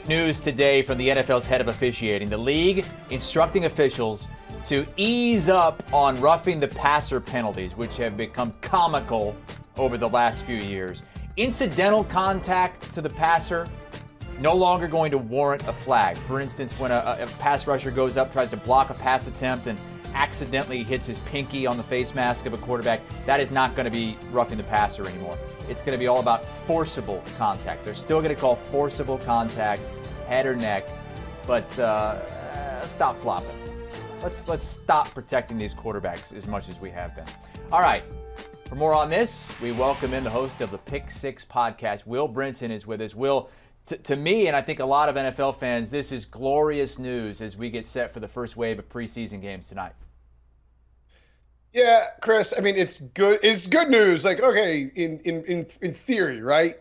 News today from the NFL's head of officiating. The league instructing officials to ease up on roughing the passer penalties, which have become comical over the last few years. Incidental contact to the passer no longer going to warrant a flag. For instance, when a pass rusher goes up, tries to block a pass attempt, and accidentally hits his pinky on the face mask of a quarterback, that is not going to be roughing the passer anymore. It's going to be all about forcible contact. They're still going to call forcible contact, head or neck, but stop flopping. Let's stop protecting these quarterbacks as much as we have been. All right. For more on this, we welcome in the host of the Pick Six podcast. Will Brinson is with us. Will, to me, and I think a lot of NFL fans, this is glorious news as we get set for the first wave of preseason games tonight. Yeah, Chris, I mean, it's good. It's good news. Like, okay, in theory, right?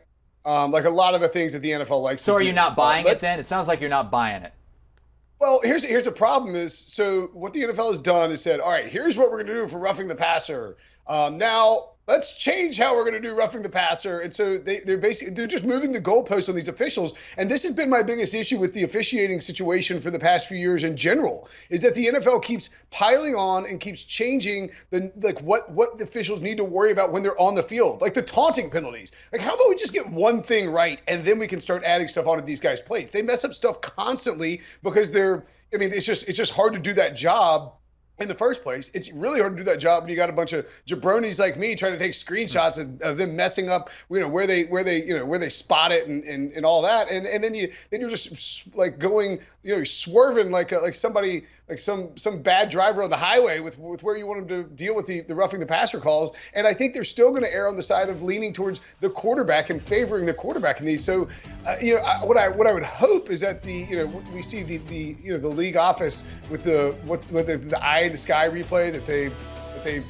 Like a lot of the things that the NFL likes to do. So are you not buying it then? It sounds like you're not buying it. Well, here's the problem is, so what the NFL has done is said, all right, here's what we're going to do for roughing the passer. Now let's change how we're going to do roughing the passer. And so they're just moving the goalposts on these officials. And this has been my biggest issue with the officiating situation for the past few years in general, is that the NFL keeps piling on and keeps changing what the officials need to worry about when they're on the field, like the taunting penalties. Like, how about we just get one thing right and then we can start adding stuff onto these guys' plates? They mess up stuff constantly because it's just hard to do that job in the first place. It's really hard to do that job when you got a bunch of jabronis like me trying to take screenshots of them messing up, where they spot it and all that, and then you're just like going, swerving like somebody, like some bad driver on the highway with where you want them to deal with the roughing the passer calls. And I think they're still going to err on the side of leaning towards the quarterback and favoring the quarterback in these. So, what I would hope is that we see the league office with the eye in the sky replay that they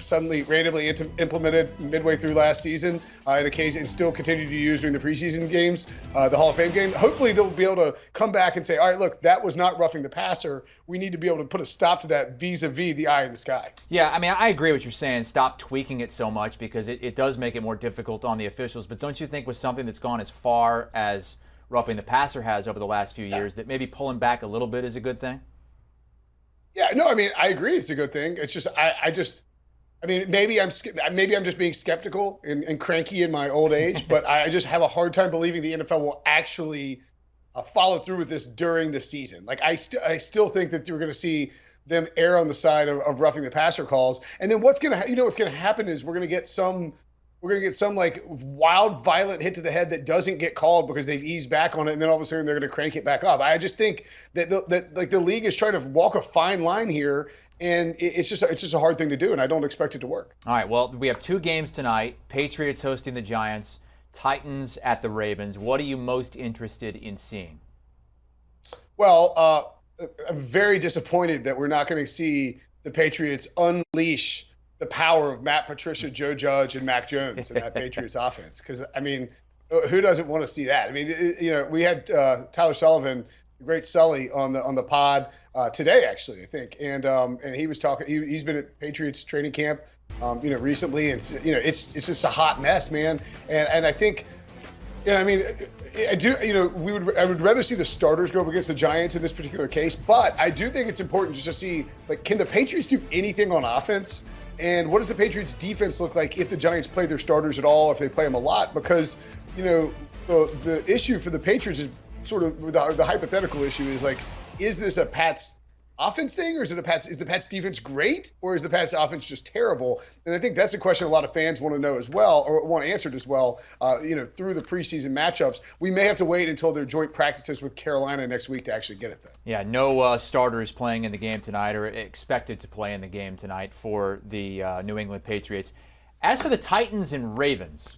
suddenly randomly implemented midway through last season in a case, and still continue to use during the preseason games, the Hall of Fame game. Hopefully they'll be able to come back and say, all right, look, that was not roughing the passer. We need to be able to put a stop to that vis-a-vis the eye in the sky. Yeah, I mean, I agree with what you're saying. Stop tweaking it so much because it does make it more difficult on the officials. But don't you think with something that's gone as far as roughing the passer has over the last few years, that maybe pulling back a little bit is a good thing? Yeah, no, I mean, I agree it's a good thing. It's just, I mean, maybe I'm just being skeptical and cranky in my old age, but I just have a hard time believing the NFL will actually follow through with this during the season. Like, I still think that we're going to see them err on the side of roughing the passer calls. And then what's going to happen is we're going to get some like wild, violent hit to the head that doesn't get called because they've eased back on it, and then all of a sudden they're going to crank it back up. I just think that the league is trying to walk a fine line here. And it's just a hard thing to do, and I don't expect it to work. All right, well, we have two games tonight. Patriots hosting the Giants, Titans at the Ravens. What are you most interested in seeing? Well, I'm very disappointed that we're not going to see the Patriots unleash the power of Matt Patricia, Joe Judge, and Mac Jones in that Patriots offense. Because, I mean, who doesn't want to see that? I mean, we had Tyler Sullivan, the great Sully, on the pod today, actually, I think, and he was talking. He's been at Patriots training camp, recently, and it's just a hot mess, man. And I think, I mean, I would rather see the starters go up against the Giants in this particular case, but I do think it's important just to see, like, can the Patriots do anything on offense? And what does the Patriots defense look like if the Giants play their starters at all, if they play them a lot? Because, the issue for the Patriots is sort of the hypothetical issue is, like, is this a Pats offense thing, or is the Pats defense great, or is the Pats offense just terrible? And I think that's a question a lot of fans want to know as well, or want answered as well. Through the preseason matchups, we may have to wait until their joint practices with Carolina next week to actually get it though. Yeah, no starters playing in the game tonight, or expected to play in the game tonight for the New England Patriots. As for the Titans and Ravens,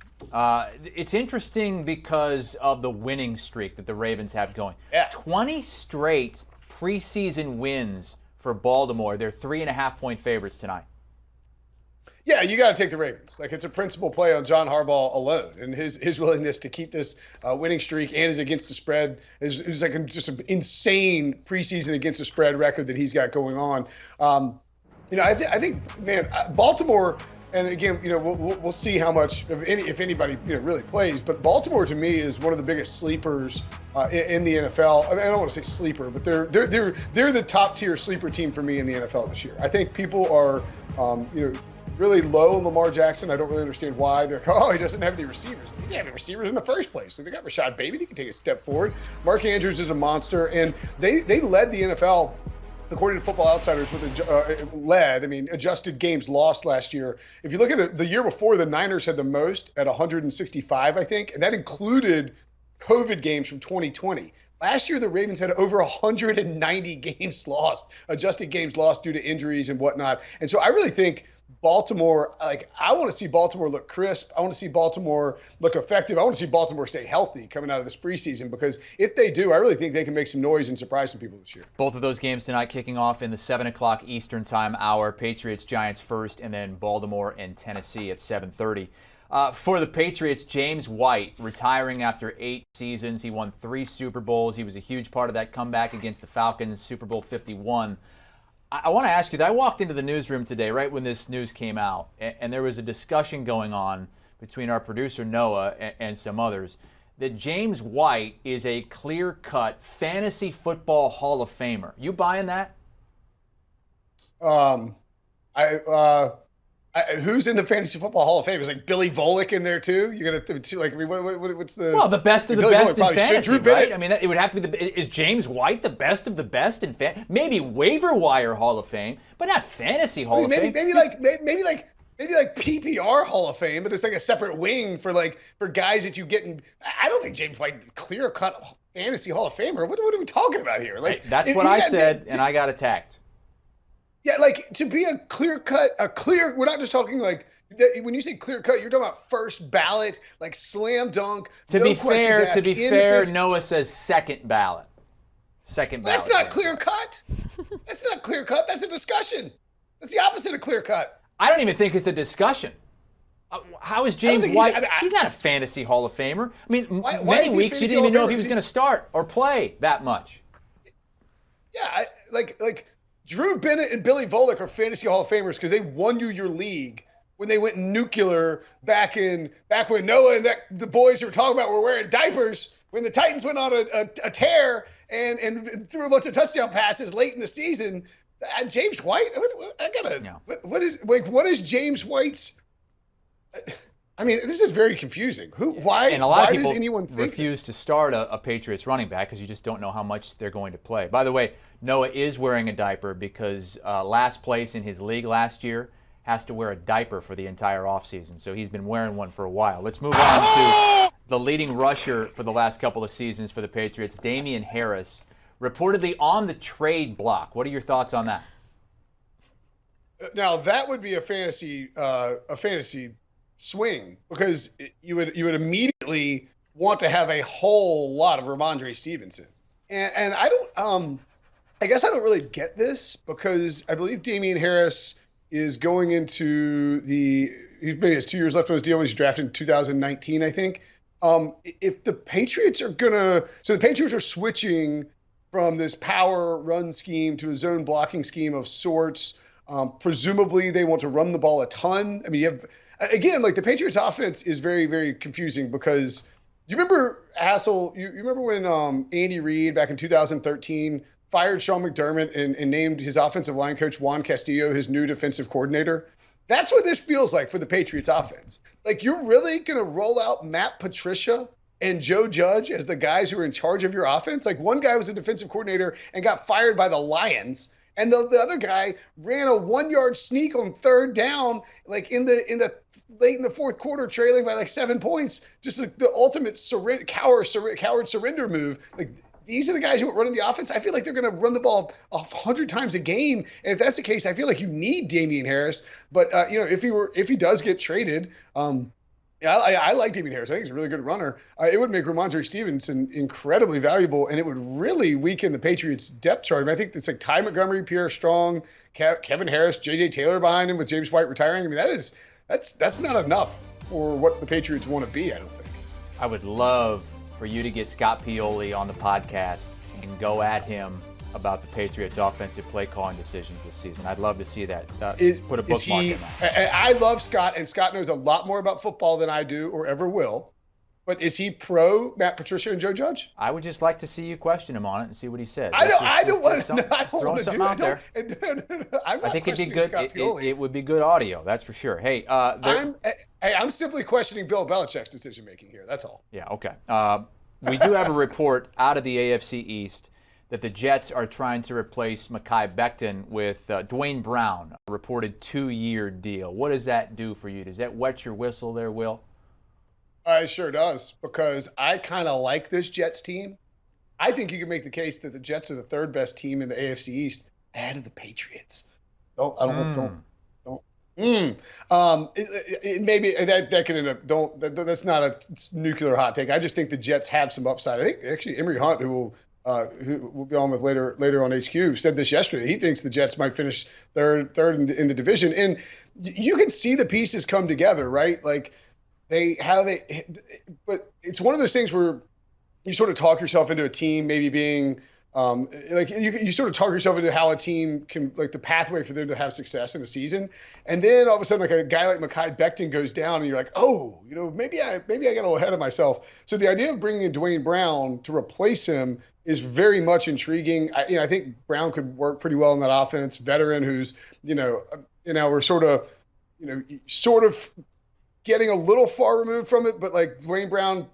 it's interesting because of the winning streak that the Ravens have going. Yeah. 20 straight preseason wins for Baltimore. They're 3.5-point favorites tonight. Yeah, you got to take the Ravens. Like, it's a principal play on John Harbaugh alone, and his willingness to keep this winning streak and his against the spread is like just an insane preseason against the spread record that he's got going on. I think, man, Baltimore. and again, we'll see how much if anybody really plays. But Baltimore to me is one of the biggest sleepers in the NFL. I mean, I don't want to say sleeper, but they're the top tier sleeper team for me in the NFL this year. I think people are really low on Lamar Jackson. I don't really understand why. They're like, oh, he doesn't have any receivers. He didn't have any receivers in the first place. So they got Rashad Bateman. He can take a step forward. Mark Andrews is a monster, and they led the NFL. According to Football Outsiders, adjusted games lost last year. If you look at the year before, the Niners had the most at 165, I think, and that included COVID games from 2020. Last year, the Ravens had over 190 games lost, adjusted games lost due to injuries and whatnot. And so I really think Baltimore, I want to see Baltimore look crisp. I want to see Baltimore look effective. I want to see Baltimore stay healthy coming out of this preseason, because if they do, I really think they can make some noise and surprise some people this year. Both of those games tonight kicking off in the 7 o'clock Eastern time hour. Patriots, Giants first, and then Baltimore and Tennessee at 7:30. For the Patriots, James White retiring after 8 seasons. He won 3 Super Bowls. He was a huge part of that comeback against the Falcons, Super Bowl 51. I want to ask you, I walked into the newsroom today right when this news came out, and there was a discussion going on between our producer Noah and some others that James White is a clear-cut fantasy football Hall of Famer. You buying that? Who's in the Fantasy Football Hall of Fame? Is Billy Volek in there too? You're gonna what's the? Well, the best of the best in fantasy, Drew right? I mean, it would have to be is James White the best of the best in maybe waiver wire Hall of Fame, but not fantasy Hall of Fame. Maybe like PPR Hall of Fame, but it's like a separate wing for guys that you get in. I don't think James White clear cut fantasy Hall of Famer. What are we talking about here? That's what I said, and I got attacked. Yeah, to be a clear cut, we're not just talking when you say clear cut, you're talking about first ballot, slam dunk. To be fair, Noah says second ballot. That's not clear cut. That's not clear cut. That's a discussion. That's the opposite of clear cut. I don't even think it's a discussion. How is James White? He's not a fantasy Hall of Famer. I mean, many weeks you didn't even know if he was going to start or play that much. Yeah, Drew Bennett and Billy Volek are fantasy Hall of Famers because they won you your league when they went nuclear back when Noah and the boys who were talking about were wearing diapers, when the Titans went on a tear and threw a bunch of touchdown passes late in the season. James White, what is James White's? I mean, this is very confusing. Why? And a lot of people does anyone refuse to start a Patriots running back because you just don't know how much they're going to play. By the way, Noah is wearing a diaper because last place in his league last year has to wear a diaper for the entire offseason. So he's been wearing one for a while. Let's move on to the leading rusher for the last couple of seasons for the Patriots, Damian Harris, reportedly on the trade block. What are your thoughts on that? Now, that would be a fantasy swing, because you would immediately want to have a whole lot of Ramondre Stevenson, and I guess I don't really get this, because I believe Damian Harris is going into he maybe has 2 years left on his deal. He's drafted in 2019, I think. If the Patriots are the Patriots are switching from this power run scheme to a zone blocking scheme of sorts. Presumably they want to run the ball a ton. I mean, you have. Again, the Patriots offense is very, very confusing, because do you remember, Hassel, you remember when Andy Reid back in 2013 fired Sean McDermott and named his offensive line coach Juan Castillo his new defensive coordinator? That's what this feels like for the Patriots offense. You're really going to roll out Matt Patricia and Joe Judge as the guys who are in charge of your offense? One guy was a defensive coordinator and got fired by the Lions, and the other guy ran a 1-yard sneak on third down, in the late in the fourth quarter, trailing by 7 points. Just the ultimate coward surrender move. These are the guys who are running the offense. I feel like they're going to run the ball 100 times a game, and if that's the case, I feel like you need Damian Harris. But if he does get traded, I like Damian Harris. I think he's a really good runner. It would make Ramondre Stevenson incredibly valuable, and it would really weaken the Patriots' depth chart. I mean, I think it's Ty Montgomery, Pierre Strong, Kevin Harris, J.J. Taylor behind him with James White retiring. I mean, that's not enough for what the Patriots want to be, I don't think. I would love for you to get Scott Pioli on the podcast and go at him about the Patriots' offensive play calling decisions this season. I'd love to see that. Put a bookmark in that. I love Scott, and Scott knows a lot more about football than I do or ever will. But is he pro Matt Patricia and Joe Judge? I would just like to see you question him on it and see what he says. I don't want to do it. I think it'd be good. It would be good audio, that's for sure. Hey, I'm simply questioning Bill Belichick's decision making here. That's all. Yeah. Okay. We do have a report out of the AFC East that the Jets are trying to replace Mekhi Becton with Dwayne Brown, a reported 2-year deal. What does that do for you? Does that wet your whistle there, Will? It sure does, because I kind of like this Jets team. I think you can make the case that the Jets are the third best team in the AFC East ahead of the Patriots. Maybe that could end up. That's not a nuclear hot take. I just think the Jets have some upside. I think actually Emory Hunt, who will be on with later on HQ, said this yesterday. He thinks the Jets might finish third in the division, and you can see the pieces come together, right? Like. They have but it's one of those things where you sort of talk yourself into a team maybe being like you sort of talk yourself into how a team can, like, the pathway for them to have success in a season, and then all of a sudden, like, a guy like Mekhi Becton goes down, and you're like, oh, maybe I got a little ahead of myself. So the idea of bringing in Dwayne Brown to replace him is very much intriguing. I think Brown could work pretty well in that offense. Veteran who's we're sort of getting a little far removed from it, but like Dwayne Brown,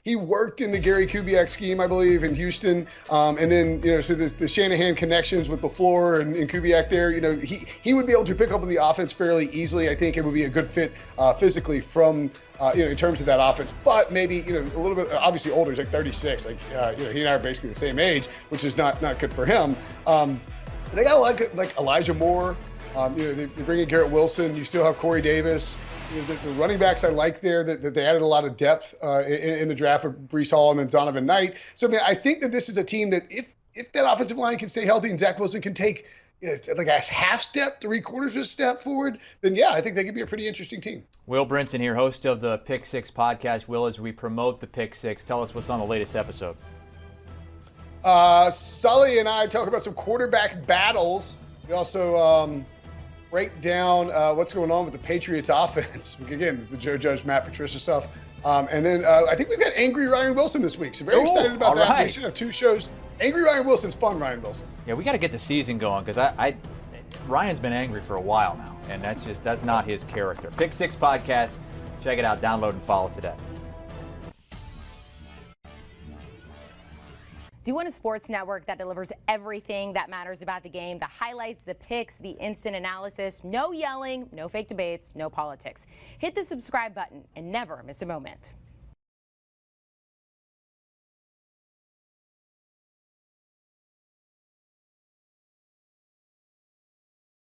he worked in the Gary Kubiak scheme, I believe, in Houston, and then so the Shanahan connections with LaFleur and Kubiak there, he would be able to pick up on the offense fairly easily. I think it would be a good fit physically from in terms of that offense, but maybe a little bit obviously older. He's like 36, like he and I are basically the same age, which is not good for him. They got like Elijah Moore. They bring in Garrett Wilson. You still have Corey Davis. The running backs I like there, that they added a lot of depth in the draft of Breece Hall and then Donovan Knight. So, I think that this is a team that if that offensive line can stay healthy and Zach Wilson can take like a half step, 3/4 of a step forward, then yeah, I think they could be a pretty interesting team. Will Brinson here, host of the Pick Six podcast. Will, as we promote the Pick Six, tell us what's on the latest episode. Sully and I talk about some quarterback battles. We also break down what's going on with the Patriots offense. Again, the Joe Judge, Matt Patricia stuff. And then I think we've got Angry Ryan Wilson this week. So very excited about that. Right. We should have 2 shows. Angry Ryan Wilson's fun, Ryan Wilson. Yeah, we got to get the season going, because Ryan's been angry for a while now, and that's not his character. Pick Six podcast. Check it out. Download and follow today. Do you want a sports network that delivers everything that matters about the game? The highlights, the picks, the instant analysis, no yelling, no fake debates, no politics. Hit the subscribe button and never miss a moment.